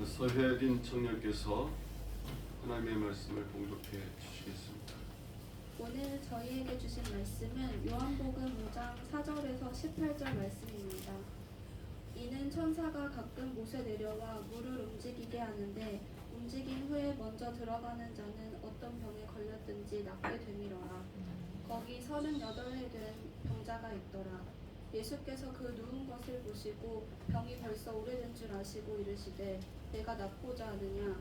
서혜린 청년께서 하나님의 말씀을 봉독해 주시겠습니다. 오늘 저희에게 주신 말씀은 요한복음 5장 4절에서 18절 말씀입니다. 이는 천사가 가끔 못에 내려와 물을 움직이게 하는데 움직인 후에 먼저 들어가는 자는 어떤 병에 걸렸든지 낫게 되미러라. 거기 38해 된 병자가 있더라. 예수께서 그 누운 것을 보시고 병이 벌써 오래된 줄 아시고 이르시되 내가 낫고자 하느냐.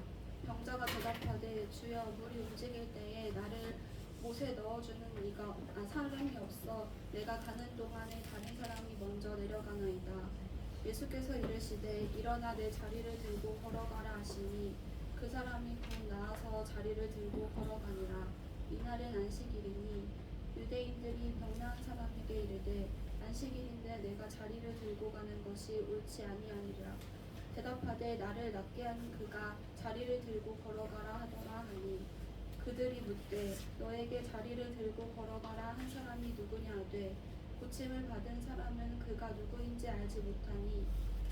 병자가 대답하되 주여 물이 움직일 때에 나를 못에 넣어주는 이가 사람이 없어 내가 가는 동안에 다른 사람이 먼저 내려가나이다. 예수께서 이르시되 일어나 내 자리를 들고 걸어가라 하시니 그 사람이 곧 나아서 자리를 들고 걸어가니라. 이날은 안식일이니 유대인들이 병나은 사람에게 이르되 안식일인데 내가 자리를 들고 가는 것이 옳지 아니하니라. 대답하되 나를 낫게 한 그가 자리를 들고 걸어가라 하더라 하니 그들이 묻되 너에게 자리를 들고 걸어가라 한 사람이 누구냐 하되 고침을 받은 사람은 그가 누구인지 알지 못하니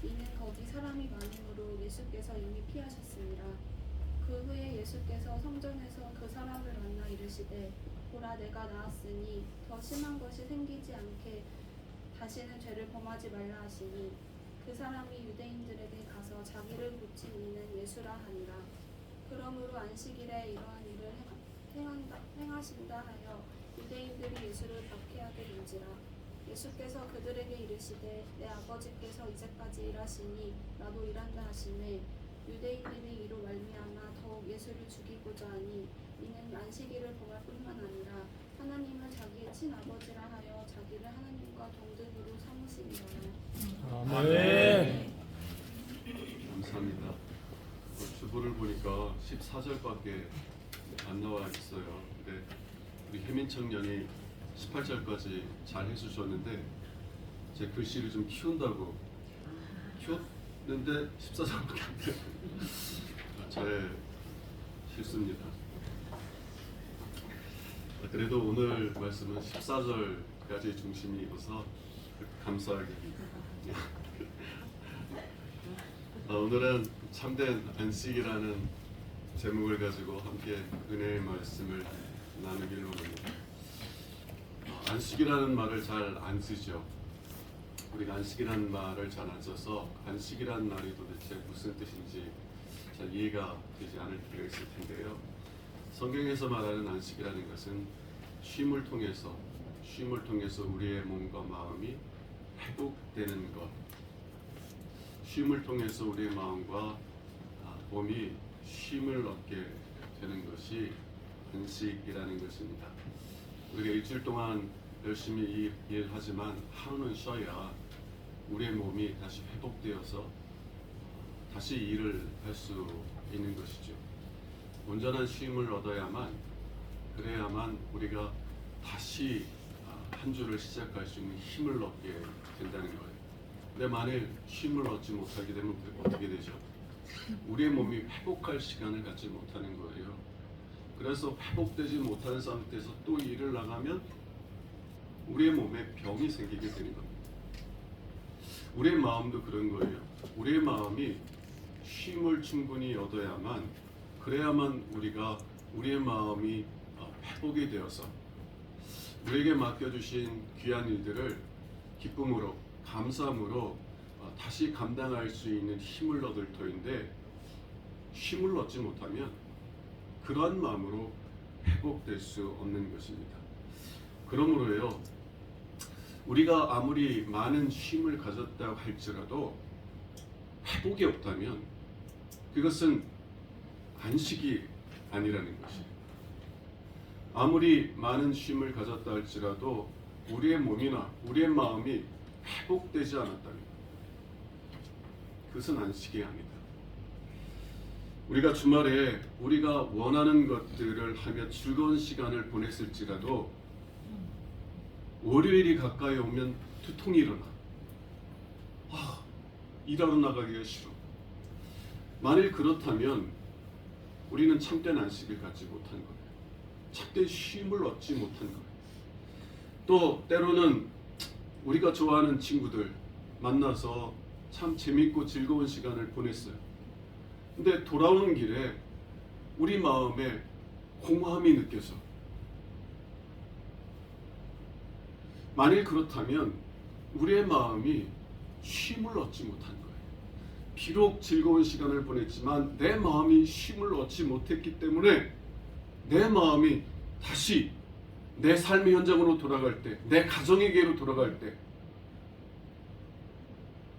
이는 거기 사람이 많음으로 예수께서 이미 피하셨습니다. 그 후에 예수께서 성전에서 그 사람을 만나 이르시되 보라 내가 나았으니 더 심한 것이 생기지 않게 다시는 죄를 범하지 말라 하시니 그 사람이 유대인들에게 가서 자기를 고친 이는 예수라 하니라. 그러므로 안식일에 이러한 일을 행하신다 하여 유대인들이 예수를 박해하게 된지라. 예수께서 그들에게 이르시되 내 아버지께서 이제까지 일하시니 나도 일한다 하시매 유대인들이 이로 말미암아 더욱 예수를 죽이고자 하니 이는 안식일을 범할 뿐만 아니라 하나님을 자기의 친아버지라 하여 자기를 하나님과 동등으로 삼으시니라. 아멘. 감사합니다. 주보를 보니까 14절밖에 안 나와 있어요. 근데 우리 혜민 청년이 18절까지 잘 해주셨는데 제 글씨를 좀 키운다고 키웠는데 14절밖에 안 돼요. 저의 실수입니다. 그래도 오늘 말씀은 14절까지 중심이 있어서 감사하게 오늘은 참된 안식이라는 제목을 가지고 함께 은혜의 말씀을 나누기를 원합니다. 안식이라는 말을 잘 안 쓰죠. 우리가 안식이라는 말을 잘 안 써서 안식이라는 말이 도대체 무슨 뜻인지 잘 이해가 되지 않을 때가 있을 텐데요. 성경에서 말하는 안식이라는 것은 쉼을 통해서 우리의 몸과 마음이 회복되는 것, 쉼을 통해서 우리의 마음과 몸이 쉼을 얻게 되는 것이 안식이라는 것입니다. 우리가 일주일 동안 열심히 일하지만 하루는 쉬어야 우리의 몸이 다시 회복되어서 다시 일을 할 수 있는 것이죠. 온전한 쉼을 얻어야만 그래야만 우리가 다시 한 주를 시작할 수 있는 힘을 얻게 된다는 거예요. 근데 만일 쉼을 얻지 못하게 되면 어떻게 되죠? 우리의 몸이 회복할 시간을 갖지 못하는 거예요. 그래서 회복되지 못하는 상태에서 또 일을 나가면 우리의 몸에 병이 생기게 되는 겁니다. 우리의 마음도 그런 거예요. 우리의 마음이 쉼을 충분히 얻어야만 그래야만 우리의 마음이 회복이 되어서 우리에게 맡겨주신 귀한 일들을 기쁨으로 감사함으로 다시 감당할 수 있는 힘을 얻을 터인데 힘을 얻지 못하면 그러한 마음으로 회복될 수 없는 것입니다. 그러므로요, 우리가 아무리 많은 쉼을 가졌다고 할지라도 회복이 없다면 그것은 안식이 아니라는 것이에요. 아무리 많은 쉼을 가졌다 할지라도 우리의 몸이나 우리의 마음이 회복되지 않았다면 그것은 안식이 아니다. 우리가 주말에 우리가 원하는 것들을 하며 즐거운 시간을 보냈을지라도 월요일이 가까이 오면 두통이 일어나. 일하러 나가기가 싫어. 만일 그렇다면 우리는 참된 안식을 갖지 못한 거예요. 참된 쉼을 얻지 못한 거예요. 또 때로는 우리가 좋아하는 친구들 만나서 참 재밌고 즐거운 시간을 보냈어요. 근데 돌아오는 길에 우리 마음에 공허함이 느껴져. 만일 그렇다면 우리의 마음이 쉼을 얻지 못한 거예요. 비록 즐거운 시간을 보냈지만 내 마음이 쉼을 얻지 못했기 때문에 내 마음이 다시 내 삶의 현장으로 돌아갈 때, 내 가정에게로 돌아갈 때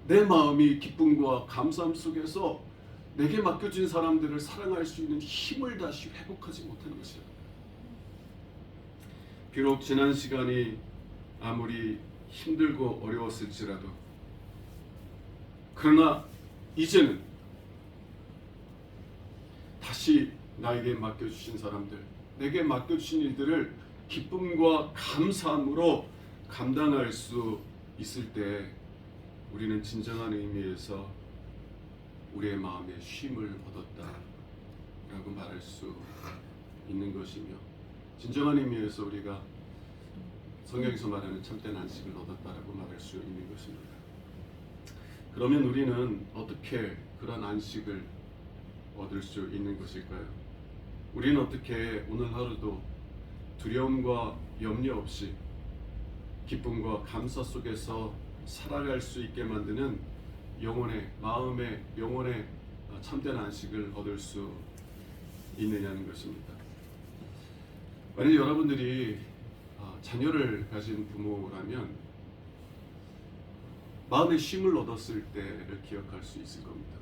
내 마음이 기쁨과 감사함 속에서 내게 맡겨진 사람들을 사랑할 수 있는 힘을 다시 회복하지 못하는 것이다. 비록 지난 시간이 아무리 힘들고 어려웠을지라도, 그러나 이제는 다시 나에게 맡겨주신 사람들, 내게 맡겨주신 일들을 기쁨과 감사함으로 감당할 수 있을 때 우리는 진정한 의미에서 우리의 마음에 쉼을 얻었다라고 말할 수 있는 것이며, 진정한 의미에서 우리가 성경에서 말하는 참된 안식을 얻었다라고 말할 수 있는 것입니다. 그러면 우리는 어떻게 그런 안식을 얻을 수 있는 것일까요? 우리는 어떻게 오늘 하루도 두려움과 염려 없이 기쁨과 감사 속에서 살아갈 수 있게 만드는 마음의 영혼의 참된 안식을 얻을 수 있느냐는 것입니다. 만약 여러분들이 자녀를 가진 부모라면 마음의 쉼을 얻었을 때를 기억할 수 있을 겁니다.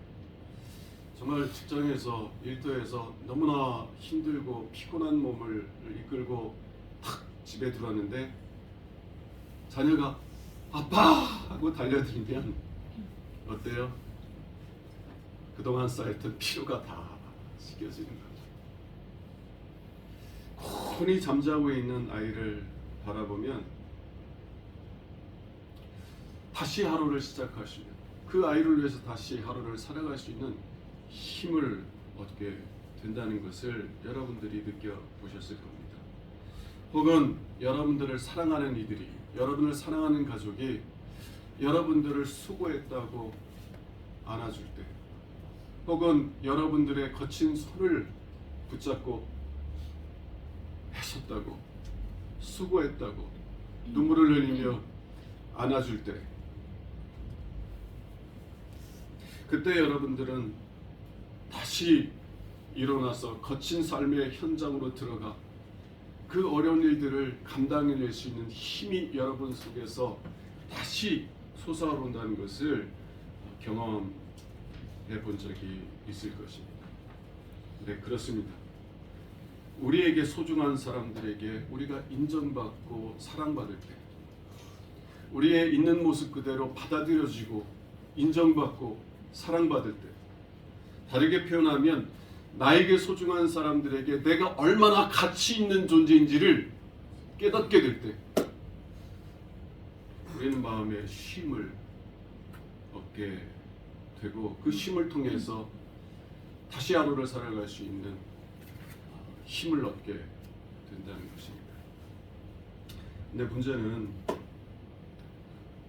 정말 직장에서, 일터에서 너무나 힘들고 피곤한 몸을 이끌고 탁 집에 들어왔는데 자녀가 아빠! 하고 달려들면 어때요? 그동안 쌓였던 피로가 다 씻겨지는 거죠. 곤히 잠자고 있는 아이를 바라보면 다시 하루를 시작할 수 있는, 그 아이를 위해서 다시 하루를 살아갈 수 있는 힘을 얻게 된다는 것을 여러분들이 느껴보셨을 겁니다. 혹은 여러분들을 사랑하는 이들이, 여러분을 사랑하는 가족이 여러분들을 수고했다고 안아줄 때, 혹은 여러분들의 거친 손을 붙잡고 애썼다고, 수고했다고 눈물을 흘리며 안아줄 때, 그때 여러분들은 다시 일어나서 거친 삶의 현장으로 들어가 그 어려운 일들을 감당해낼 수 있는 힘이 여러분 속에서 다시 솟아오른다는 것을 경험해 본 적이 있을 것입니다. 네, 그렇습니다. 우리에게 소중한 사람들에게 우리가 인정받고 사랑받을 때, 우리의 있는 모습 그대로 받아들여지고 인정받고 사랑받을 때, 다르게 표현하면 나에게 소중한 사람들에게 내가 얼마나 가치 있는 존재인지를 깨닫게 될 때 우리는 마음에 쉼을 얻게 되고, 그 쉼을 통해서 다시 하루를 살아갈 수 있는 힘을 얻게 된다는 것입니다. 근데 문제는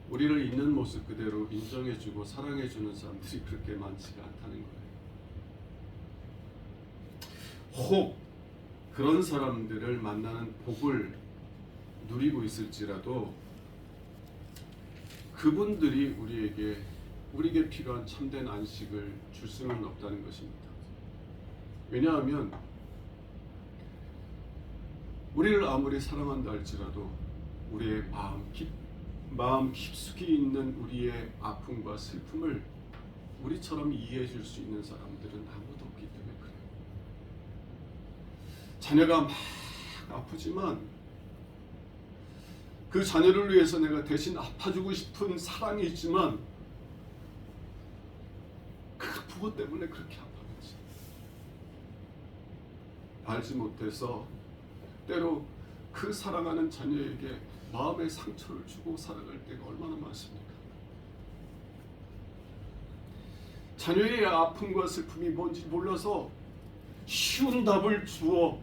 우리를 있는 모습 그대로 인정해주고 사랑해주는 사람들이 그렇게 많지가 않다는 거예요. 혹 그런 사람들을 만나는 복을 누리고 있을지라도 그분들이 우리에게 필요한 참된 안식을 줄 수는 없다는 것입니다. 왜냐하면 우리를 아무리 사랑한다 할지라도 우리의 마음 깊숙이 있는 우리의 아픔과 슬픔을 우리처럼 이해해 줄 수 있는 사람들은 아무도 없기 때문에 그래요. 자녀가 막 아프지만 그 자녀를 위해서 내가 대신 아파주고 싶은 사랑이 있지만 그 부모 때문에 그렇게 아파하지 알지 못해서 때로 그 사랑하는 자녀에게 마음의 상처를 주고 살아갈 때가 얼마나 많습니까? 자녀의 아픔과 슬픔이 뭔지 몰라서 쉬운 답을 주어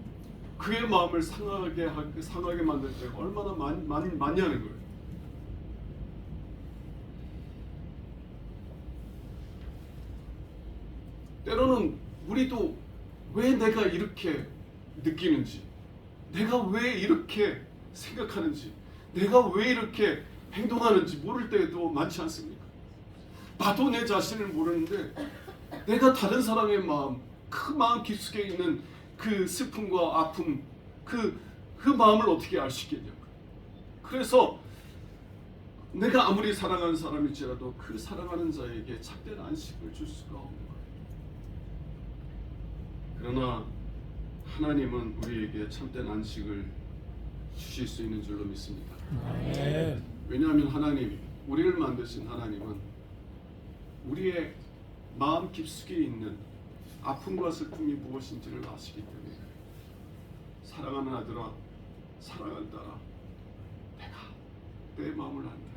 그의 마음을 상하게 만들 때가 얼마나 많이 하는 거예요. 때로는 우리도 왜 내가 이렇게 느끼는지, 내가 왜 이렇게 생각하는지, 내가 왜 이렇게 행동하는지 모를 때도 많지 않습니까? 나도 내 자신을 모르는데 내가 다른 사람의 마음, 그 마음 깊숙이 있는 그 슬픔과 아픔, 그 마음을 어떻게 알 수 있겠냐고요. 그래서 내가 아무리 사랑하는 사람일지라도 그 사랑하는 자에게 참된 안식을 줄 수가 없는 거예요. 그러나 하나님은 우리에게 참된 안식을 주실 수 있는 줄로 믿습니다. 아멘. 왜냐하면 하나님이, 우리를 만드신 하나님은 우리의 마음 깊숙이 있는 아픔과 슬픔이 무엇인지를 아시기 때문에 그래요. 사랑하는 아들아, 사랑하는 딸아, 내가 내 마음을 안다.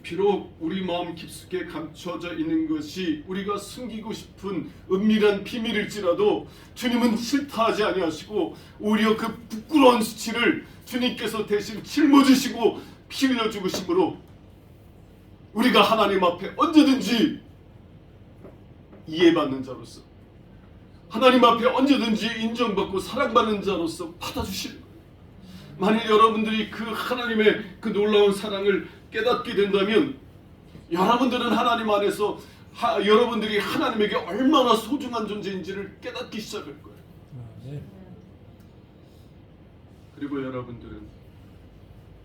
비록 우리 마음 깊숙이 감춰져 있는 것이 우리가 숨기고 싶은 은밀한 비밀일지라도 주님은 싫다 하지 아니하시고 오히려 그 부끄러운 수치를 주님께서 대신 짊어지시고 피 흘려 죽으심으로 우리가 하나님 앞에 언제든지 이해받는 자로서, 하나님 앞에 언제든지 인정받고 사랑받는 자로서 받아주시는 거예요. 만일 여러분들이 그 하나님의 그 놀라운 사랑을 깨닫게 된다면 여러분들은 하나님 안에서 여러분들이 하나님에게 얼마나 소중한 존재인지를 깨닫기 시작할 거예요. 아멘. 그리고 여러분들은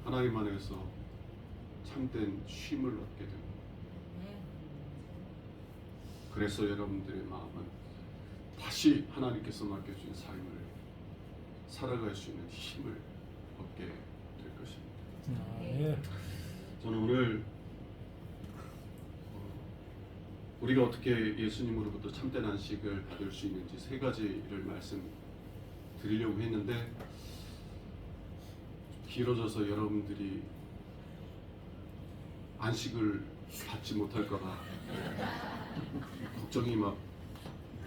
하나님 안에서 참된 쉼을 얻게 됩니다. 그래서 여러분들의 마음은 다시 하나님께서 맡겨준 삶을 살아갈 수 있는 힘을 얻게 될 것입니다. 아멘. 저는 오늘 우리가 어떻게 예수님으로부터 참된 안식을 받을 수 있는지 세 가지를 말씀드리려고 했는데 길어져서 여러분들이 안식을 받지 못할까봐 걱정이 막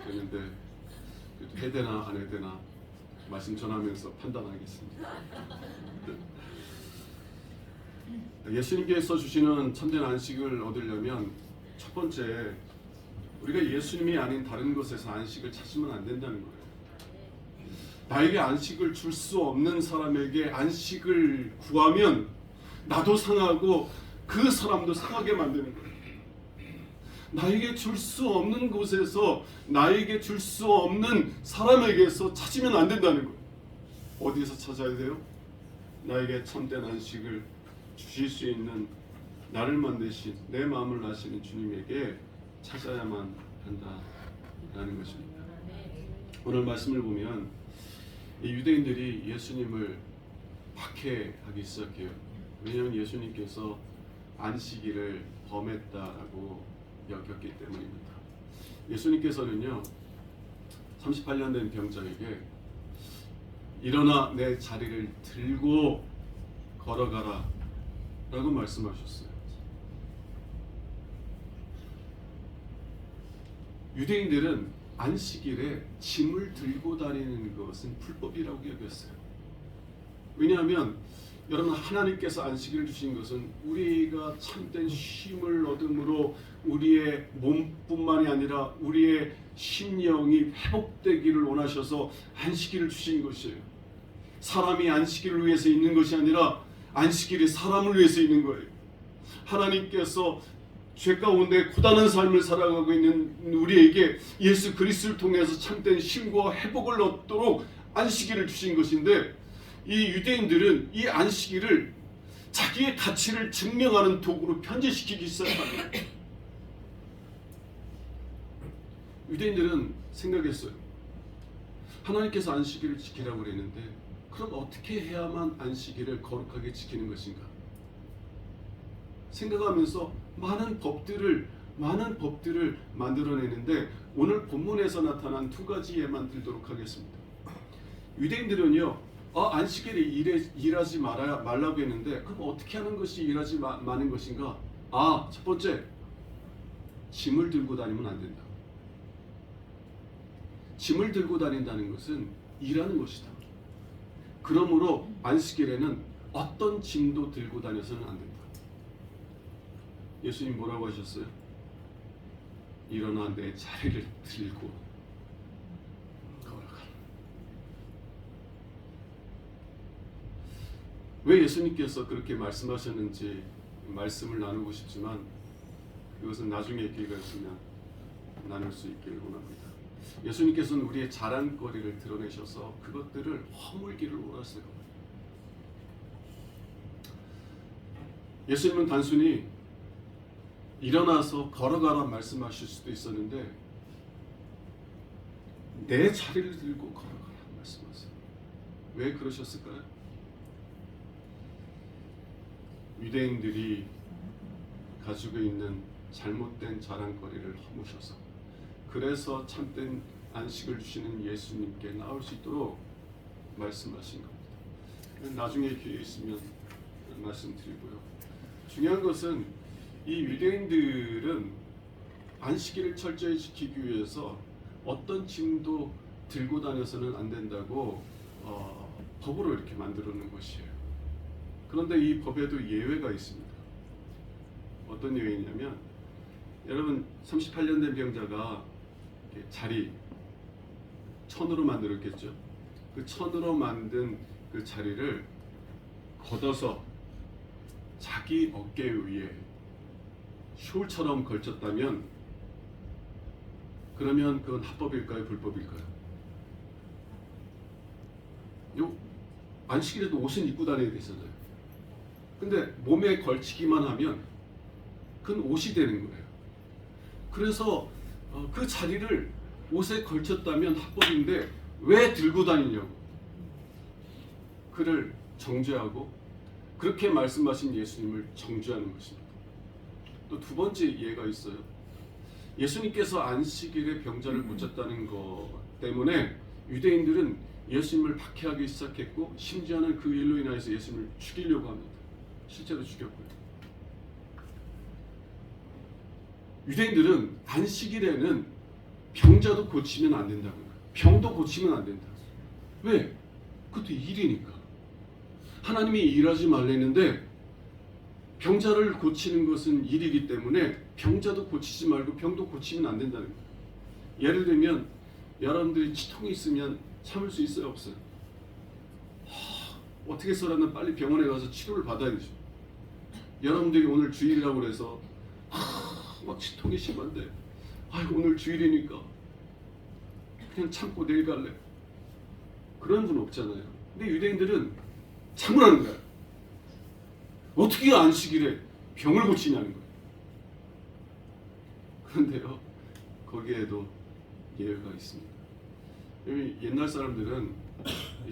되는데 그래도 해야 되나 안 해야 되나 말씀 전하면서 판단하겠습니다. 예수님께서 주시는 참된 안식을 얻으려면 첫 번째, 우리가 예수님이 아닌 다른 것에서 안식을 찾으면 안 된다는 거예요. 나에게 안식을 줄 수 없는 사람에게 안식을 구하면 나도 상하고 그 사람도 상하게 만드는 거예요. 나에게 줄 수 없는 곳에서 나에게 줄 수 없는 사람에게서 찾으면 안 된다는 거예요. 어디에서 찾아야 돼요? 나에게 참된 안식을 주실 수 있는, 나를 만드신, 내 마음을 아시는 주님에게 찾아야만 한다라는 것입니다. 오늘 말씀을 보면 이 유대인들이 예수님을 박해하기 시작해요. 왜냐하면 예수님께서 안식일을 범했다라고 여겼기 때문입니다. 예수님께서는요 38년 된 병자에게 일어나 내 자리를 들고 걸어가라 라고 말씀하셨어요. 유대인들은 안식일에 짐을 들고 다니는 것은 불법이라고 여겼어요. 왜냐하면 여러분, 하나님께서 안식일을 주신 것은 우리가 참된 쉼을 얻음으로 우리의 몸뿐만이 아니라 우리의 심령이 회복되기를 원하셔서 안식일을 주신 것이에요. 사람이 안식일을 위해서 있는 것이 아니라 안식일이 사람을 위해서 있는 거예요. 하나님께서 죄 가운데 고단한 삶을 살아가고 있는 우리에게 예수 그리스도를 통해서 참된 쉼과 회복을 얻도록 안식일을 주신 것인데, 이 유대인들은 이 안식일을 자기의 가치를 증명하는 도구로 변질시키기 시작합니다. 유대인들은 생각했어요. 하나님께서 안식일을 지키라고 그랬는데 그럼 어떻게 해야만 안식일을 거룩하게 지키는 것인가 생각하면서 많은 법들을 만들어내는데, 오늘 본문에서 나타난 두 가지에만 들도록 하겠습니다. 유대인들은요 안식일에 일하지 말라고 했는데 그럼 어떻게 하는 것이 일하지 마는 것인가? 첫 번째, 짐을 들고 다니면 안 된다. 짐을 들고 다닌다는 것은 일하는 것이다. 그러므로 안식일에는 어떤 짐도 들고 다녀서는 안 된다. 예수님 뭐라고 하셨어요? 일어나 내 자리를 들고 걸어가라. 왜 예수님께서 그렇게 말씀하셨는지 말씀을 나누고 싶지만 그것은 나중에 기회가 있으면 나눌 수 있기를 원합니다. 예수님께서는 우리의 자랑거리를 드러내셔서 그것들을 허물기를 원하세요. 예수님은 단순히 일어나서 걸어가라 말씀하실 수도 있었는데 내 자리를 들고 걸어가라 말씀하세요. 왜 그러셨을까요? 유대인들이 가지고 있는 잘못된 자랑거리를 허무셔서 그래서 참된 안식을 주시는 예수님께 나올 수 있도록 말씀하신 겁니다. 나중에 기회 있으면 말씀드리고요. 중요한 것은 이 유대인들은 안식일을 철저히 지키기 위해서 어떤 짐도 들고 다녀서는 안 된다고 법으로 이렇게 만들어 놓은 것이에요. 그런데 이 법에도 예외가 있습니다. 어떤 예외냐면 여러분 38년 된 병자가 자리 천으로 만들었겠죠. 그 천으로 만든 그 자리를 걷어서 자기 어깨 위에 숄처럼 걸쳤다면 그러면 그건 합법일까요? 불법일까요? 요 안식일에도 옷은 입고 다녀야 되잖아요. 근데 몸에 걸치기만 하면 그건 옷이 되는 거예요. 그래서 그 자리를 옷에 걸쳤다면 합법인데 왜 들고 다니냐고 그를 정죄하고 그렇게 말씀하신 예수님을 정죄하는 것입니다. 또 두 번째 예가 있어요. 예수님께서 안식일에 병자를 고쳤다는 것 때문에 유대인들은 예수님을 박해하기 시작했고 심지어는 그 일로 인하여서 예수님을 죽이려고 합니다. 실제로 죽였고요. 유대인들은 안식일에는 병자도 고치면 안 된다고요. 병도 고치면 안 된다. 왜? 그것도 일이니까. 하나님이 일하지 말랬는데 병자를 고치는 것은 일이기 때문에 병자도 고치지 말고 병도 고치면 안 된다는 거예요. 예를 들면 여러분들이 치통이 있으면 참을 수 있어요? 없어요? 어떻게 해서라도 빨리 병원에 가서 치료를 받아야 되죠. 여러분들이 오늘 주일이라고 그래서 막 치통이 심한데 오늘 주일이니까 그냥 참고 내일 갈래. 그런 분 없잖아요. 근데 유대인들은 참으라는 거야. 어떻게 안식일에 병을 고치냐는 거예요. 그런데요, 거기에도 예외가 있습니다. 옛날 사람들은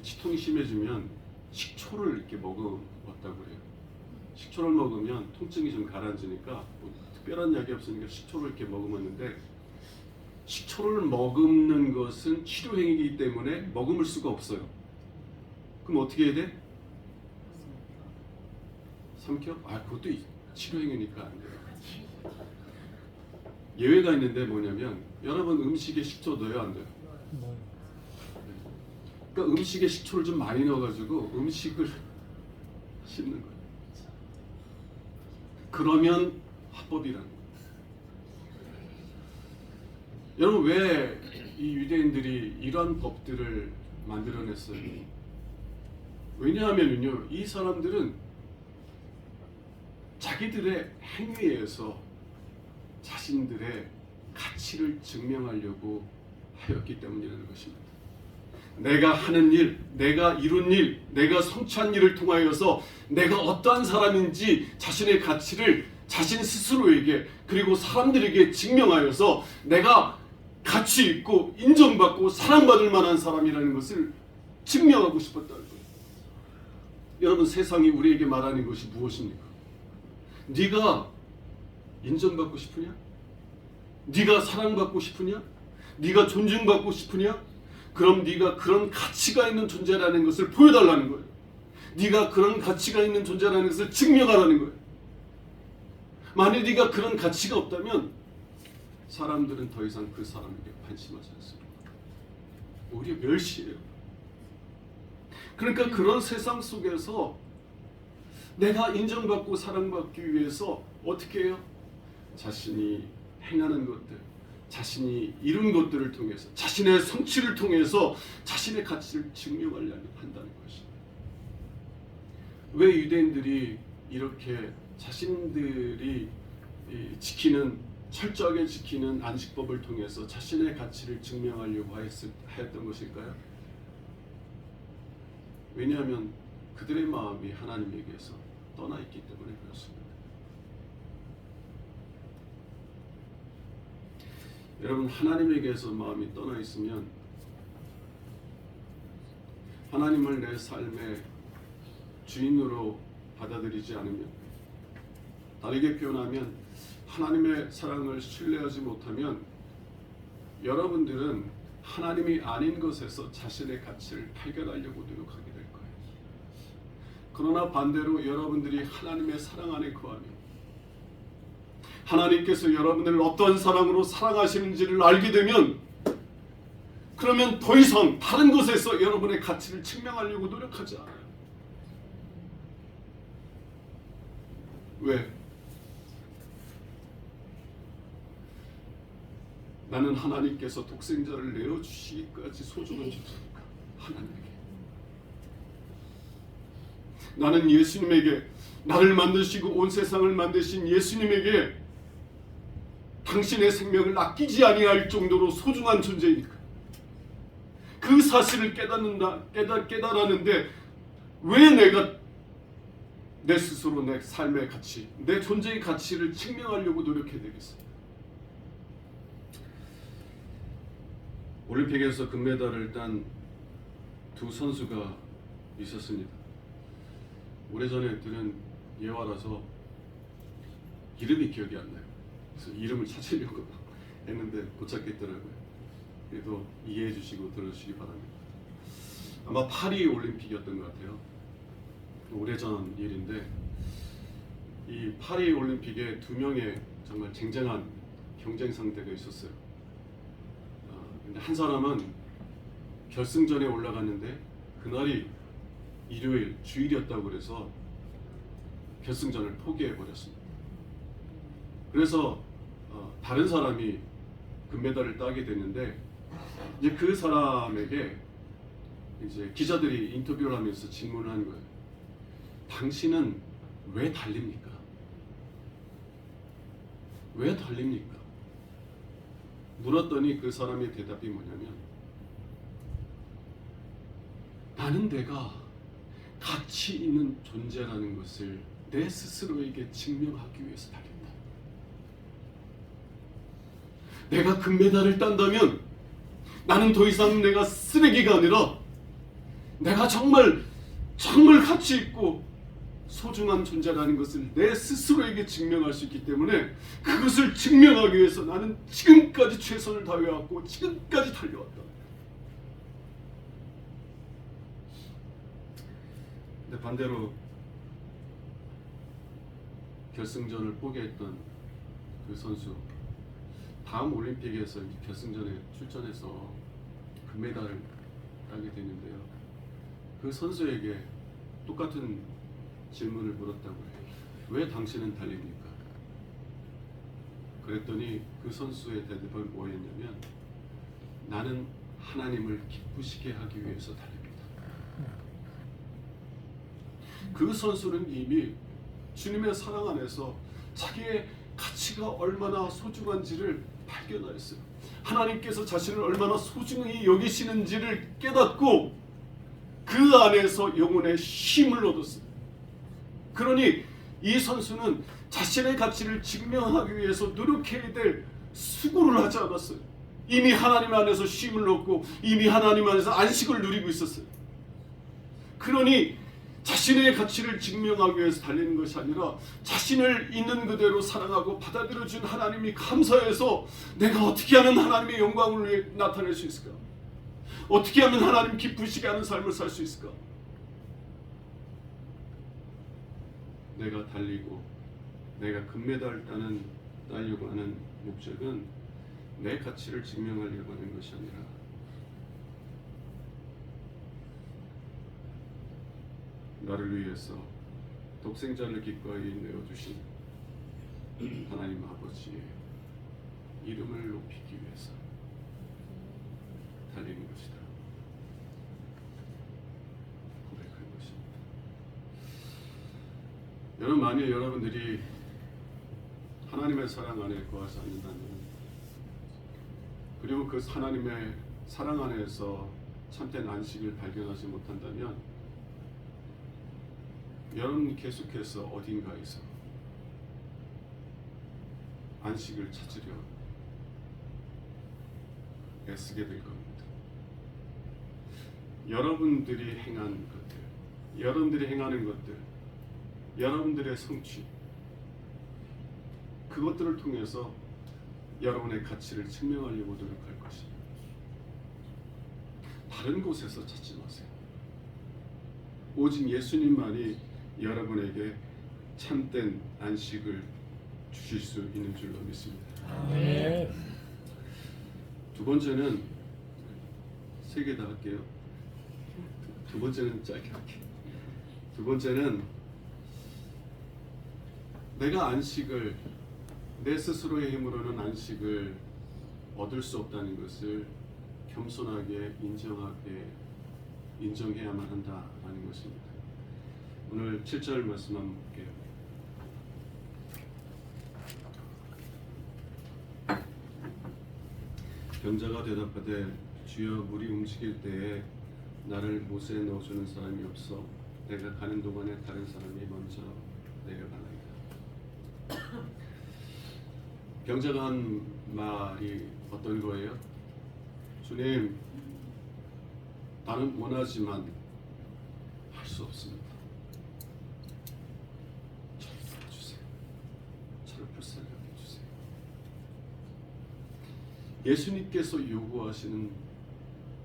치통이 심해지면 식초를 이렇게 먹어왔다고 그래요. 식초를 먹으면 통증이 좀 가라앉으니까 뭐 특별한 약이 없으니까 식초를 이렇게 먹으면는데 식초를 머금는 것은 치료행위이기 때문에 머금을 수가 없어요. 그럼 어떻게 해야 돼? 삼켜? 그것도 치료행위니까 안 돼요. 예외가 있는데 뭐냐면 여러분 음식에 식초 넣어야 안 돼요. 그러니까 음식에 식초를 좀 많이 넣어가지고 음식을 씹는 거예요. 그러면 합법이라는 거예요. 여러분 왜 이 유대인들이 이러한 법들을 만들어냈어요? 왜냐하면요, 이 사람들은 자기들의 행위에서 자신들의 가치를 증명하려고 하였기 때문이라는 것입니다. 내가 하는 일, 내가 이룬 일, 내가 성취한 일을 통하여서 내가 어떠한 사람인지 자신의 가치를 자신 스스로에게 그리고 사람들에게 증명하여서 내가 가치 있고 인정받고 사랑받을 만한 사람이라는 것을 증명하고 싶었다는 거예요. 여러분 세상이 우리에게 말하는 것이 무엇입니까? 네가 인정받고 싶으냐? 네가 사랑받고 싶으냐? 네가 존중받고 싶으냐? 그럼 네가 그런 가치가 있는 존재라는 것을 보여달라는 거예요. 네가 그런 가치가 있는 존재라는 것을 증명하라는 거예요. 만일 네가 그런 가치가 없다면 사람들은 더 이상 그 사람에게 관심하지 않습니다. 오히려 멸시해요. 그러니까 그런 세상 속에서 내가 인정받고 사랑받기 위해서 어떻게 해요? 자신이 행하는 것들, 자신이 이룬 것들을 통해서 자신의 성취를 통해서 자신의 가치를 증명하려 한다는 것입니다. 왜 유대인들이 이렇게 자신들이 철저하게 지키는 안식법을 통해서 자신의 가치를 증명하려고 하였던 것일까요? 왜냐하면 그들의 마음이 하나님에게서 떠나 있기 때문에 그렇습니다. 여러분, 하나님에게서 마음이 떠나 있으면 하나님을 내 삶의 주인으로 받아들이지 않으면, 다르게 표현하면 하나님의 사랑을 신뢰하지 못하면 여러분들은 하나님이 아닌 것에서 자신의 가치를 발견하려고 노력하게 될 거예요. 그러나 반대로 여러분들이 하나님의 사랑 안에 거하면 하나님께서 여러분들을 어떤 사랑으로 사랑하시는지를 알게 되면 그러면 더 이상 다른 것에서 여러분의 가치를 증명하려고 노력하지 않아요. 왜? 나는 하나님께서 독생자를 내어주시기까지 소중한 존재니까 하나님에게. 나는 예수님에게, 나를 만드시고 온 세상을 만드신 예수님에게 당신의 생명을 아끼지 아니할 정도로 소중한 존재이니까. 그 사실을 깨달았는데 왜 내가 내 스스로 내 삶의 가치, 내 존재의 가치를 증명하려고 노력해야 되겠어요? 올림픽에서 금메달을 딴 두 선수가 있었습니다. 오래전에 들은 예화라서 이름이 기억이 안 나요. 그래서 이름을 찾으려고 했는데 못 찾겠더라고요. 그래도 이해해 주시고 들어주시기 바랍니다. 아마 파리 올림픽이었던 것 같아요. 오래전 일인데 이 파리 올림픽에 두 명의 정말 쟁쟁한 경쟁 상대가 있었어요. 근데 한 사람은 결승전에 올라갔는데 그날이 일요일, 주일이었다고 그래서 결승전을 포기해 버렸습니다. 그래서 다른 사람이 금메달을 따게 됐는데 이제 그 사람에게 이제 기자들이 인터뷰를 하면서 질문을 하는 거예요. 당신은 왜 달립니까? 왜 달립니까? 물었더니 그 사람의 대답이 뭐냐면, 나는 내가 가치 있는 존재라는 것을 내 스스로에게 증명하기 위해서 달린다. 내가 금메달을 딴다면 나는 더 이상 내가 쓰레기가 아니라 내가 정말 가치 있고 소중한 존재라는 것을 내 스스로에게 증명할 수 있기 때문에 그것을 증명하기 위해서 나는 지금까지 최선을 다해왔고 지금까지 달려왔다. 근데 반대로 결승전을 포기했던 그 선수, 다음 올림픽에서 결승전에 출전해서 금메달을 따게 되는데요. 그 선수에게 똑같은 질문을 물었다고 해요. 왜 당신은 달립니까? 그랬더니 그 선수의 대답은 뭐였냐면, 나는 하나님을 기쁘시게 하기 위해서 달립니다. 그 선수는 이미 주님의 사랑 안에서 자기의 가치가 얼마나 소중한지를 발견하였어요. 하나님께서 자신을 얼마나 소중히 여기시는지를 깨닫고 그 안에서 영혼의 힘을 얻었어요. 그러니 이 선수는 자신의 가치를 증명하기 위해서 노력해야 될 수고를 하지 않았어요. 이미 하나님 안에서 쉼을 얻고 이미 하나님 안에서 안식을 누리고 있었어요. 그러니 자신의 가치를 증명하기 위해서 달리는 것이 아니라 자신을 있는 그대로 사랑하고 받아들여준 하나님이 감사해서 내가 어떻게 하면 하나님의 영광을 나타낼 수 있을까? 어떻게 하면 하나님 기쁘시게 하는 삶을 살 수 있을까? 내가 달리고 내가 금메달 따려고 하는 목적은 내 가치를 증명하려고 하는 것이 아니라 나를 위해서 독생자를 기꺼이 내어주신 하나님 아버지의 이름을 높이기 위해서 달리는 것이다. 고백할 것입니다. 여러분, 만일 여러분들이 하나님의 사랑 안에 거하지 않는다면, 그리고 그 하나님의 사랑 안에서 참된 안식을 발견하지 못한다면, 여러분 계속해서 어딘가에서 안식을 찾으려 애쓰게 될 겁니다. 여러분들이 행한 것들, 여러분들이 행하는 것들, 여러분들의 성취, 그것들을 통해서 여러분의 가치를 증명하려고 노력할 것입니다. 다른 곳에서 찾지 마세요. 오직 예수님만이 여러분에게 참된 안식을 주실 수 있는 줄로 믿습니다. 아멘. 두 번째는 세 개 다 할게요. 두 번째는 짧게 할게요. 두 번째는 내가 안식을, 내 스스로의 힘으로는 안식을 얻을 수 없다는 것을 겸손하게 인정해야만 한다라는 것입니다. 오늘 7절 말씀 한번 볼게요. 병자가 대답하되 주여 물이 움직일 때에 나를 못에 넣어주는 사람이 없어 내가 가는 동안에 다른 사람이 먼저 내려가나이다. 병자가 한 말이 어떤 거예요? 주님, 나는 원하지만 할 수 없습니다. 저를 도와주세요. 저를 불쌍히 여겨주세요. 예수님께서 요구하시는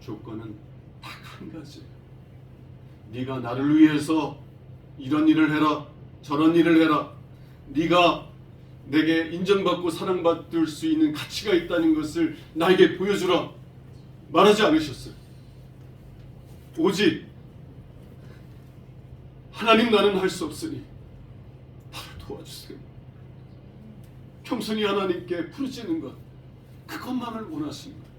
조건은 딱 한 가지예요. 네가 나를 위해서 이런 일을 해라, 저런 일을 해라. 네가 내게 인정받고 사랑받을 수 있는 가치가 있다는 것을 나에게 보여주라. 말하지 않으셨어요. 오직 하나님, 나는 할 수 없으니 나를 도와주세요. 겸손히 하나님께 부르짖는 것, 그것만을 원하시는 거예요.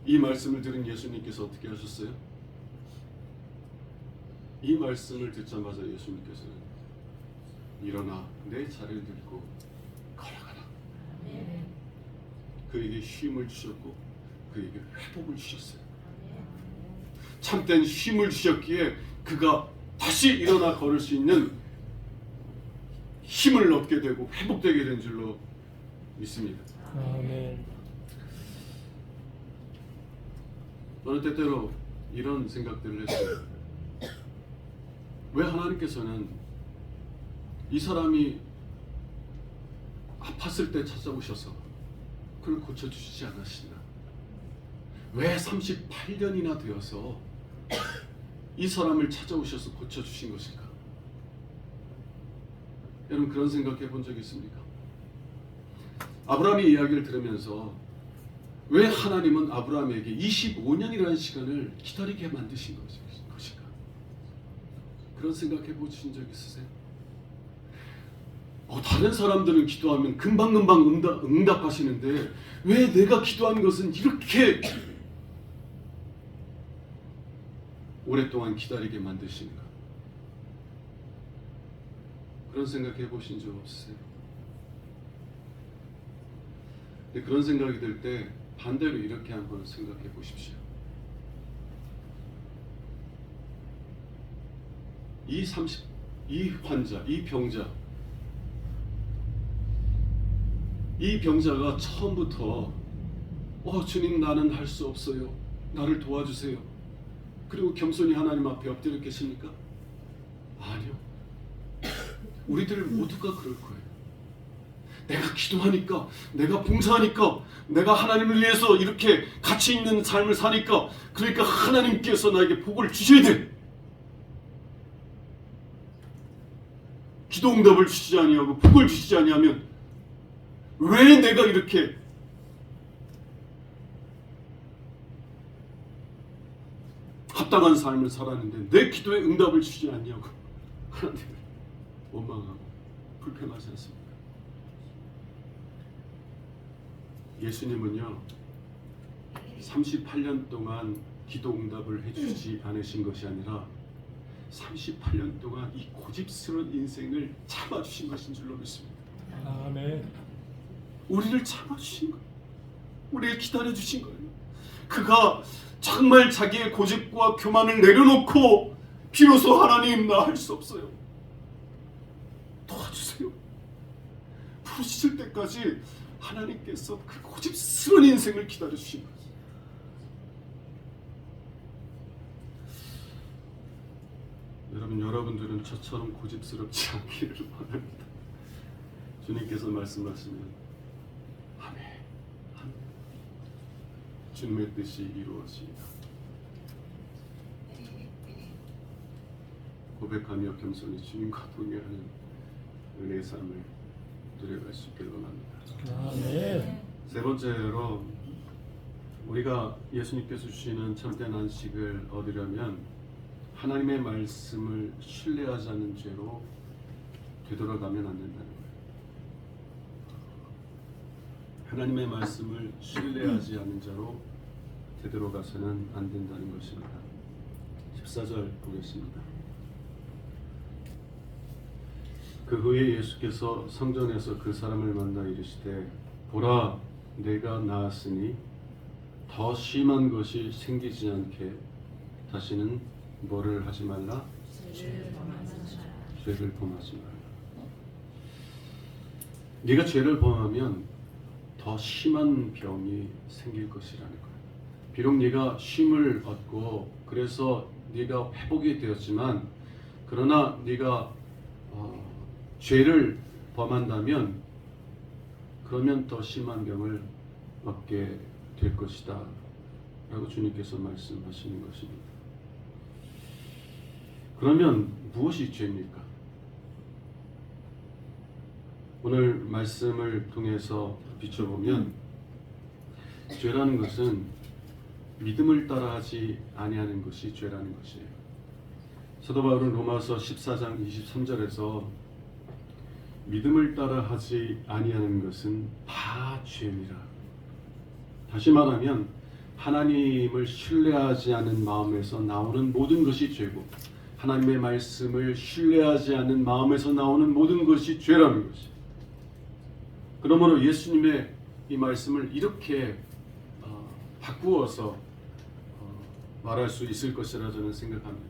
이 말씀을 들은 예수님께서 어떻게 하셨어요? 이 말씀을 듣자마자 예수님께서는 일어나 내 자리를 들고 걸어가라. 그에게 쉼을 주셨고 그에게 회복을 주셨어요. 참된 쉼을 주셨기에 그가 다시 일어나 걸을 수 있는 힘을 얻게 되고 회복되게 된 줄로 믿습니다. 아멘. 저는 때때로 이런 생각들을 했어요. 왜 하나님께서는 이 사람이 아팠을 때 찾아오셔서 그를 고쳐주시지 않으시나? 왜 38년이나 되어서 이 사람을 찾아오셔서 고쳐주신 것일까? 여러분, 그런 생각해 본 적 있습니까? 아브라함의 이야기를 들으면서 왜 하나님은 아브라함에게 25년이라는 시간을 기다리게 만드신 것일까? 그런 생각해 보신 적 있으세요? 다른 사람들은 기도하면 금방금방 응답하시는데 왜 내가 기도한 것은 이렇게 오랫동안 기다리게 만드시는가? 그런 생각해 보신 적 없으세요? 근데 그런 생각이 들 때 반대로 이렇게 한번 생각해 보십시오. 이 환자, 이 병자가 처음부터 주님, 나는 할 수 없어요. 나를 도와주세요. 그리고 겸손히 하나님 앞에 엎드려 계십니까? 아니요. 우리들 모두가 그럴 거예요. 내가 기도하니까, 내가 봉사하니까, 내가 하나님을 위해서 이렇게 가치 있는 삶을 사니까, 그러니까 하나님께서 나에게 복을 주셔야 돼. 기도 응답을 주시지 아니하고 복을 주시지 아니하면 왜 내가 이렇게 합당한 삶을 살았는데 내 기도에 응답을 주시지 않냐고 하나님을 원망하고 불평하지 않습니까? 예수님은요 38년 동안 기도 응답을 해주지 않으신 것이 아니라 38년 동안 이 고집스러운 인생을 참아주신 것인 줄로 믿습니다. 아멘. 우리를 참아주신 거예요. 우리를 기다려주신 거예요. 그가 정말 자기의 고집과 교만을 내려놓고 비로소 하나님 나 할 수 없어요, 도와주세요 부르실 때까지 하나님께서 그 고집스러운 인생을 기다려주신 거예요. 여러분들은 저처럼 고집스럽지 않기를 바랍니다. 주님께서 말씀하시면 아멘, 아멘. 주님의 뜻이 이루어지이다. 고백하며 겸손히 주님과 동행하는 은혜의 삶을 누려갈 수 있기를 원합니다. 아멘. 세 번째로 우리가 예수님께서 주시는 참된 안식을 얻으려면 하나님의 말씀을 신뢰하지 않는 죄로 되돌아가면 안 된다는 거예요. 하나님의 말씀을 신뢰하지 않는 자로 되돌아가서는 안 된다는 것입니다. 14절 보겠습니다. 그 후에 예수께서 성전에서 그 사람을 만나 이르시되 보라 내가 나았으니 더 심한 것이 생기지 않게 다시는 뭐를 하지 말라? 죄를 범하지 말라. 네가 죄를 범하면 더 심한 병이 생길 것이라는 거예요. 비록 네가 쉼을 얻고 그래서 네가 회복이 되었지만 그러나 네가 죄를 범한다면 그러면 더 심한 병을 얻게 될 것이다 라고 주님께서 말씀하시는 것입니다. 그러면 무엇이 죄입니까? 오늘 말씀을 통해서 비춰보면 죄라는 것은 믿음을 따라하지 아니하는 것이 죄라는 것이에요. 사도 바울은 로마서 14장 23절에서 믿음을 따라하지 아니하는 것은 다 죄니라. 다시 말하면 하나님을 신뢰하지 않는 마음에서 나오는 모든 것이 죄고 하나님의 말씀을 신뢰하지 않는 마음에서 나오는 모든 것이 죄라는 것이. 그러므로 예수님의 이 말씀을 이렇게 바꾸어서 말할 수 있을 것이라 저는 생각합니다.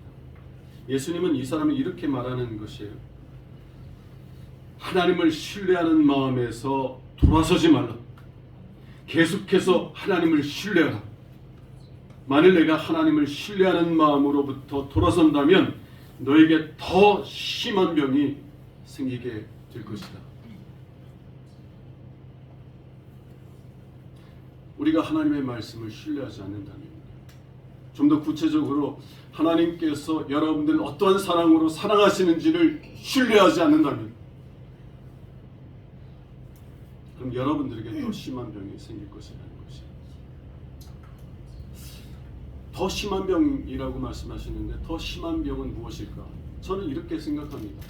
예수님은 이 사람이 이렇게 말하는 것이에요. 하나님을 신뢰하는 마음에서 돌아서지 말라. 계속해서 하나님을 신뢰하라. 만일 내가 하나님을 신뢰하는 마음으로부터 돌아선다면 너에게 더 심한 병이 생기게 될 것이다. 우리가 하나님의 말씀을 신뢰하지 않는다면 좀 더 구체적으로 하나님께서 여러분들 어떠한 사랑으로 사랑하시는지를 신뢰하지 않는다면 그럼 여러분들에게 더 심한 병이 생길 것이라는 것이에요. 더 심한 병이라고 말씀하시는데 더 심한 병은 무엇일까? 저는 이렇게 생각합니다.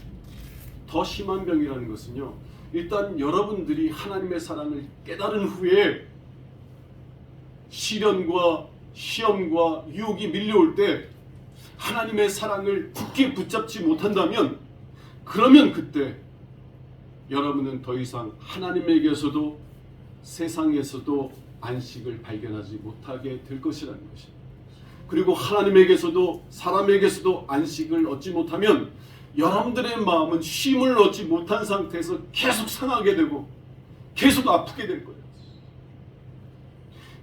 더 심한 병이라는 것은요, 일단 여러분들이 하나님의 사랑을 깨달은 후에 시련과 시험과 유혹이 밀려올 때 하나님의 사랑을 굳게 붙잡지 못한다면 그러면 그때 여러분은 더 이상 하나님에게서도 세상에서도 안식을 발견하지 못하게 될 것이라는 것입니다. 그리고 하나님에게서도 사람에게서도 안식을 얻지 못하면 여러분들의 마음은 쉼을 얻지 못한 상태에서 계속 상하게 되고 계속 아프게 될 거예요.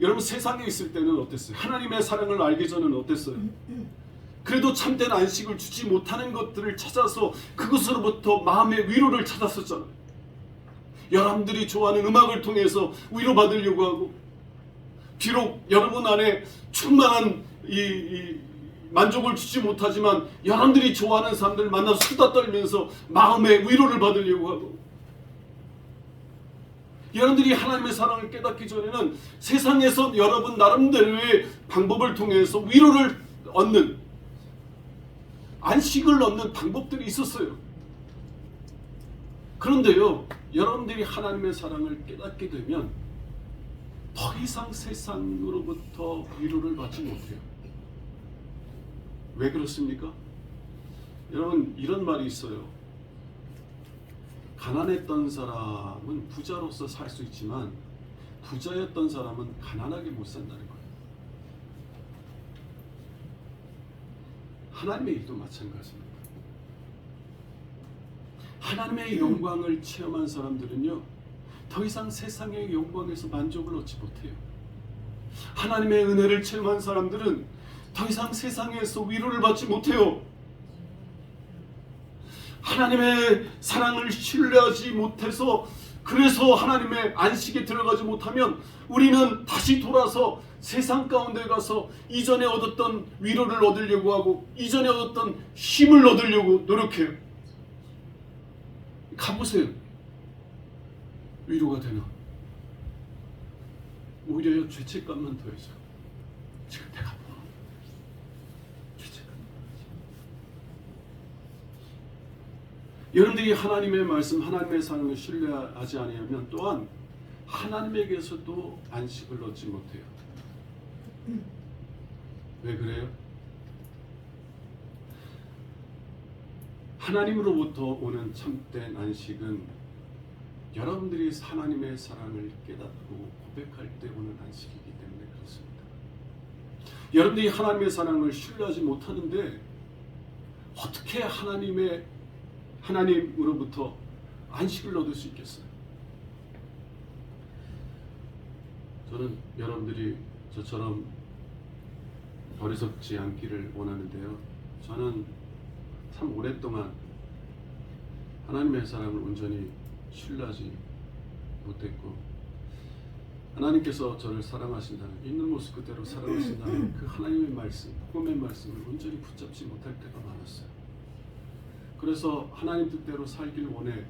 여러분 세상에 있을 때는 어땠어요? 하나님의 사랑을 알기 전에는 어땠어요? 그래도 참된 안식을 주지 못하는 것들을 찾아서 그것으로부터 마음의 위로를 찾았었잖아요. 여러분들이 좋아하는 음악을 통해서 위로받으려고 하고 비록 여러분 안에 충만한 이 만족을 주지 못하지만 여러분들이 좋아하는 사람들 만나서 수다 떨면서 마음의 위로를 받으려고 하고 여러분들이 하나님의 사랑을 깨닫기 전에는 세상에서 여러분 나름대로의 방법을 통해서 위로를 얻는 안식을 얻는 방법들이 있었어요. 그런데요, 여러분들이 하나님의 사랑을 깨닫게 되면 더 이상 세상으로부터 위로를 받지 못해요. 왜 그렇습니까? 여러분, 이런 말이 있어요. 가난했던 사람은 부자로서 살 수 있지만 부자였던 사람은 가난하게 못 산다는 거예요. 하나님의 일도 마찬가지입니다. 하나님의 영광을 체험한 사람들은요, 더 이상 세상의 영광에서 만족을 얻지 못해요. 하나님의 은혜를 체험한 사람들은 더 이상 세상에서 위로를 받지 못해요. 하나님의 사랑을 신뢰하지 못해서, 그래서 하나님의 안식에 들어가지 못하면 우리는 다시 돌아서 세상 가운데 가서 이전에 얻었던 위로를 얻으려고 하고 이전에 얻었던 힘을 얻으려고 노력해요. 가보세요. 위로가 되나? 오히려 죄책감만 더해져. 지금 내가 뭐 죄책감. 여러분들이 하나님의 말씀, 하나님의 사랑을 신뢰하지 아니하면 또한 하나님에게서도 안식을 얻지 못해요. 왜 그래요? 하나님으로부터 오는 참된 안식은 여러분들이 하나님의 사랑을 깨닫고 고백할 때 오는 안식이기 때문에 그렇습니다. 여러분들이 하나님의 사랑을 신뢰하지 못하는데 어떻게 하나님으로부터 안식을 얻을 수 있겠어요? 저는 여러분들이 저처럼 어리석지 않기를 원하는데요. 저는 참 오랫동안 하나님의 사랑을 온전히 신뢰하지 못했고, 하나님께서 저를 사랑하신다는, 있는 모습 그대로 사랑하신다는 그 하나님의 말씀, 복음의 말씀을 온전히 붙잡지 못할 때가 많았어요. 그래서 하나님 뜻대로 살길 원해,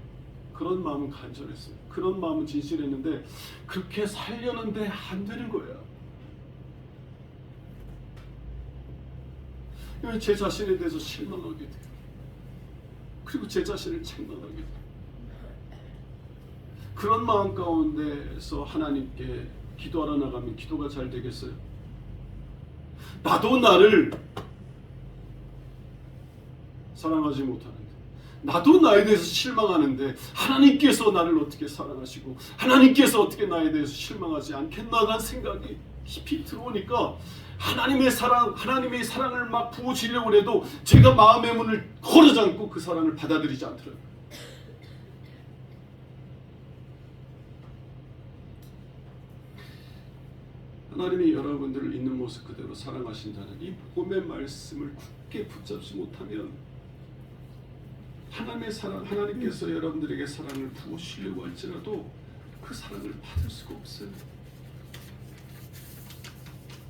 그런 마음은 간절했어요. 그런 마음은 진실했는데 그렇게 살려는데 안 되는 거예요. 제 자신에 대해서 실망하게 돼요. 그리고 제 자신을 책망하게 돼요. 그런 마음 가운데서 하나님께 기도하러 나가면 기도가 잘 되겠어요? 나도 나를 사랑하지 못하는데, 나도 나에 대해서 실망하는데 하나님께서 나를 어떻게 사랑하시고 하나님께서 어떻게 나에 대해서 실망하지 않겠나라는 생각이 깊이 들어오니까 하나님의 사랑을 막 부어주려고 해도 제가 마음의 문을 걸어 잠고 그 사랑을 받아들이지 않더라고요. 하나님이 여러분들을 있는 모습 그대로 사랑하신다는 이 복음의 말씀을 굳게 붙잡지 못하면 하나님께서 여러분들에게 사랑을 부으시려고 할지라도 그 사랑을 받을 수가 없어요.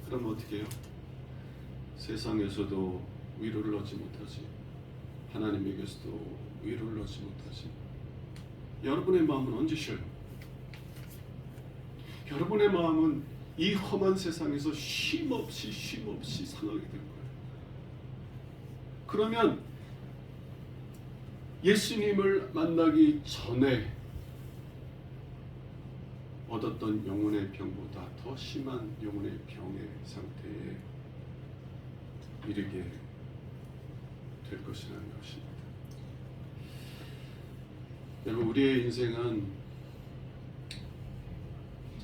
그럼 어떻게 해요? 세상에서도 위로를 얻지 못하지, 하나님에게서도 위로를 얻지 못하지. 여러분의 마음은 언제 쉬어요? 여러분의 마음은 이 험한 세상에서 쉼없이 상하게 될 거예요. 그러면 예수님을 만나기 전에 얻었던 영혼의 병보다 더 심한 영혼의 병의 상태에 이르게 될 것이라는 것입니다. 여러분, 우리의 인생은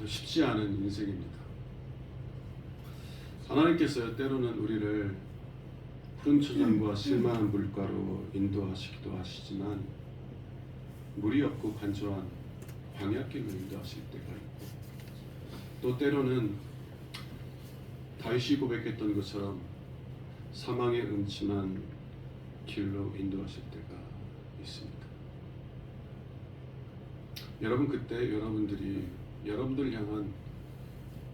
쉽지 않은 인생입니다. 하나님께서 때로는 우리를 푸른 초장과 실만한 물가로 인도하시기도 하시지만 물이 없고 간조한 광야길로 인도하실 때가 있고, 또 때로는 다윗이 고백했던 것처럼 사망의 음침한 길로 인도하실 때가 있습니다. 여러분, 그때 여러분들 향한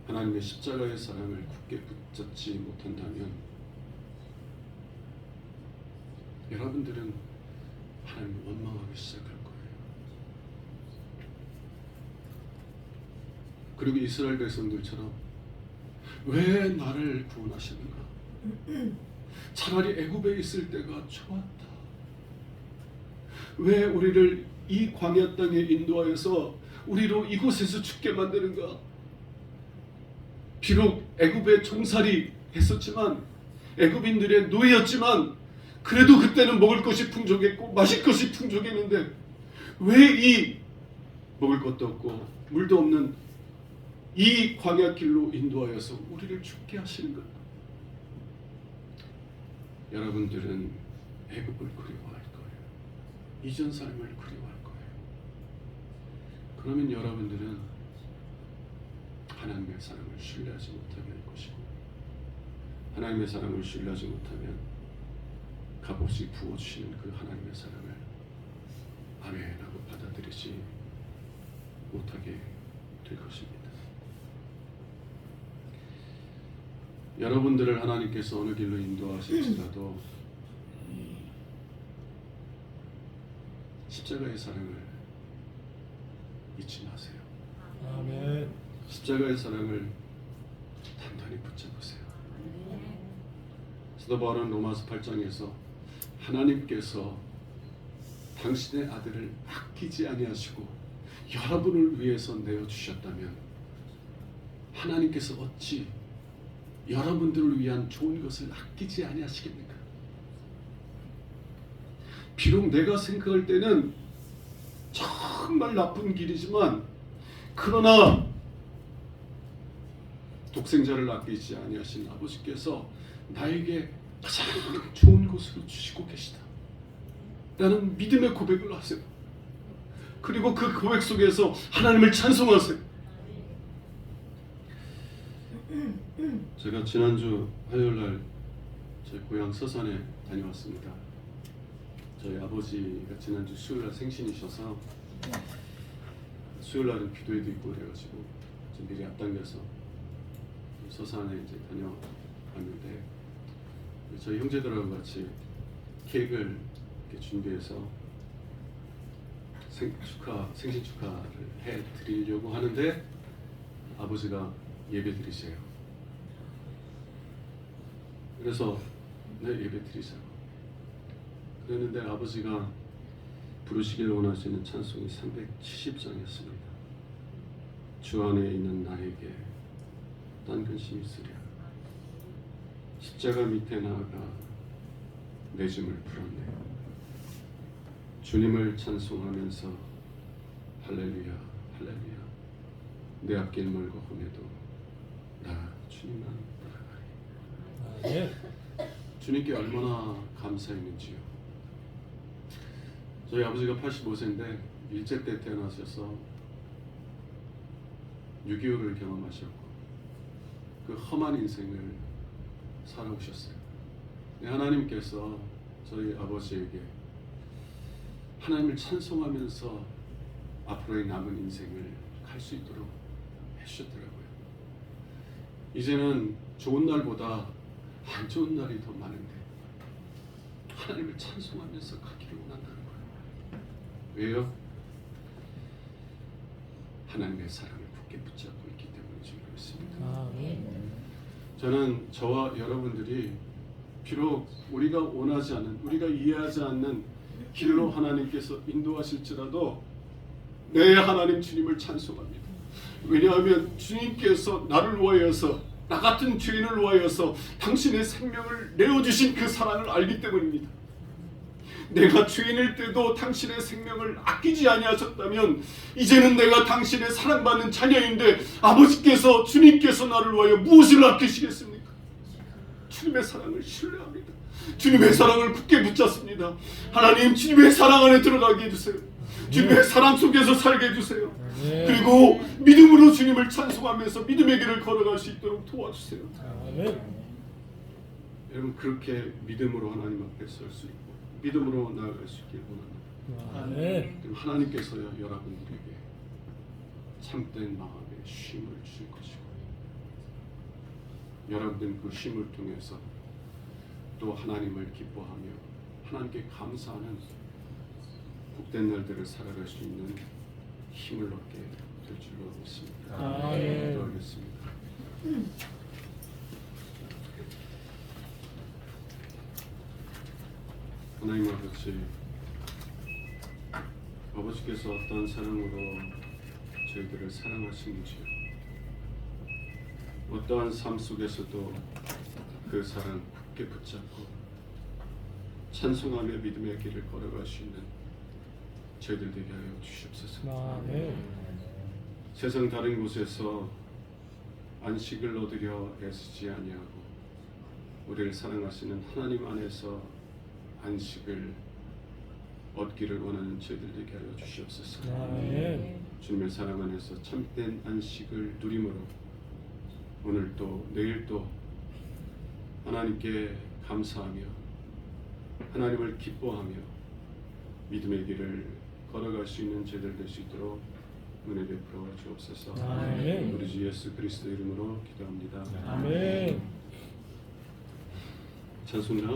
하나님의 십자가의 사랑을 굳게 붙잡지 못한다면 여러분들은 하나님을 원망하기 시작할 거예요. 그리고 이스라엘 백성들처럼 왜 나를 구원하시는가? 차라리 애굽에 있을 때가 좋았다. 왜 우리를 이 광야 땅에 인도하여서 우리로 이곳에서 죽게 만드는가? 비록 애굽에 종살이 했었지만 애굽인들의 노예였지만 그래도 그때는 먹을 것이 풍족했고 마실 것이 풍족했는데 왜 이 먹을 것도 없고 물도 없는 이 광야길로 인도하여서 우리를 죽게 하시는 것? 여러분들은 애굽을 그리워할 거예요. 이전 삶을 그리워할 거예요. 그러면 여러분들은 하나님의 사랑을 신뢰하지 못하게 될 것이고, 하나님의 사랑을 신뢰하지 못하면 값없이 부어주시는 그 하나님의 사랑을 아멘하고 받아들이지 못하게 될 것입니다. 여러분들을 하나님께서 어느 길로 인도하실지라도 십자가의 사랑을 잊지 마세요. 아멘. 십자가의 사랑을 단단히 붙잡으세요. 사도 바울은 로마서 8장에서 하나님께서 당신의 아들을 아끼지 아니하시고 여러분을 위해서 내어주셨다면 하나님께서 어찌 여러분들을 위한 좋은 것을 아끼지 아니하시겠습니까? 비록 내가 생각할 때는 정말 나쁜 길이지만 그러나 독생자를 아끼지 아니하신 아버지께서 나에게 가장 좋은 것으로 주시고 계시다 라는 믿음의 고백을 하세요. 그리고 그 고백 속에서 하나님을 찬송하세요. 제가 지난주 화요일날 저희 고향 서산에 다녀왔습니다. 저희 아버지가 지난주 수요일날 생신이셔서 수요일날은 기도회도 있고 그래가지고 좀 미리 앞당겨서 서산에 이제 다녀왔는데 저희 형제들하고 같이 케이크를 이렇게 준비해서 생신 축하를 해드리려고 하는데 아버지가 예배 드리세요. 그래서 네, 예배 드리자고 그랬는데 아버지가 부르시길 원하시는 찬송이 370장이었습니다. 주 안에 있는 나에게 딴 근심이 있으랴. 십자가 밑에 나아가 내 짐을 풀었네. 주님을 찬송하면서 할렐루야 할렐루야 내 앞길 멀고 험해도 나 주님만 따라가리. 아멘. 주님께 얼마나 감사했는지요. 저희 아버지가 85세인데 일제 때 태어나셔서 6.25를 경험하셨고 그 험한 인생을 살아오셨어요. 하나님께서 저희 아버지에게 하나님을 찬송하면서 앞으로의 남은 인생을 갈 수 있도록 해주셨더라고요. 이제는 좋은 날보다 안 좋은 날이 더 많은데 하나님을 찬송하면서 가기를 원한다는 거예요. 왜요? 하나님의 사랑을 굳게 붙잡고 있기 때문인 줄 믿습니다. 아멘. 저는 저와 여러분들이 비록 우리가 원하지 않는, 우리가 이해하지 않는 길로 하나님께서 인도하실지라도 내 하나님 주님을 찬송합니다. 왜냐하면 주님께서 나를 위하여서, 나 같은 죄인을 위하여서 당신의 생명을 내어주신 그 사랑을 알기 때문입니다. 내가 죄인일 때도 당신의 생명을 아끼지 아니하셨다면 이제는 내가 당신의 사랑받는 자녀인데 아버지께서, 주님께서 나를 위하여 무엇을 아끼시겠습니까? 주님의 사랑을 신뢰합니다. 주님의 사랑을 굳게 붙잡습니다. 하나님, 주님의 사랑 안에 들어가게 해주세요. 주님의 사랑 속에서 살게 해주세요. 그리고 믿음으로 주님을 찬송하면서 믿음의 길을 걸어갈 수 있도록 도와주세요. 아멘. 여러분, 그렇게 믿음으로 하나님 앞에 설 수 있고 믿음으로 나아갈 수 있길 원합니다. 아멘. 그럼 하나님께서요, 여러분들에게 참된 마음에 쉼을 주실 것이고 여러분들은 그 쉼을 통해서 또 하나님을 기뻐하며 하나님께 감사하는 복된 날들을 살아갈 수 있는 힘을 얻게 될 줄로 믿습니다. 아멘. 기도하겠습니다. 하나님 아버지, 아버지께서 어떤 사랑으로 저희들을 사랑하시는지요, 어떠한 삶 속에서도 그 사랑 굳게 붙잡고 찬송하며 믿음의 길을 걸어갈 수 있는 저희들 되게 하여 주시옵소서. 아멘. 세상 다른 곳에서 안식을 얻으려 애쓰지 아니하고 우리를 사랑하시는 하나님 안에서 안식을 얻기를 원하는 저희들 되게 하여 주시옵소서. 아멘. 주님의 사랑 안에서 참된 안식을 누림으로 오늘도 내일도 하나님께 감사하며 하나님을 기뻐하며 믿음의 길을 걸어갈 수 있는 저희들 될 수 있도록 은혜 베풀어 주옵소서. 아멘. 우리 주 예수 그리스도 이름으로 기도합니다. 아멘. 찬송가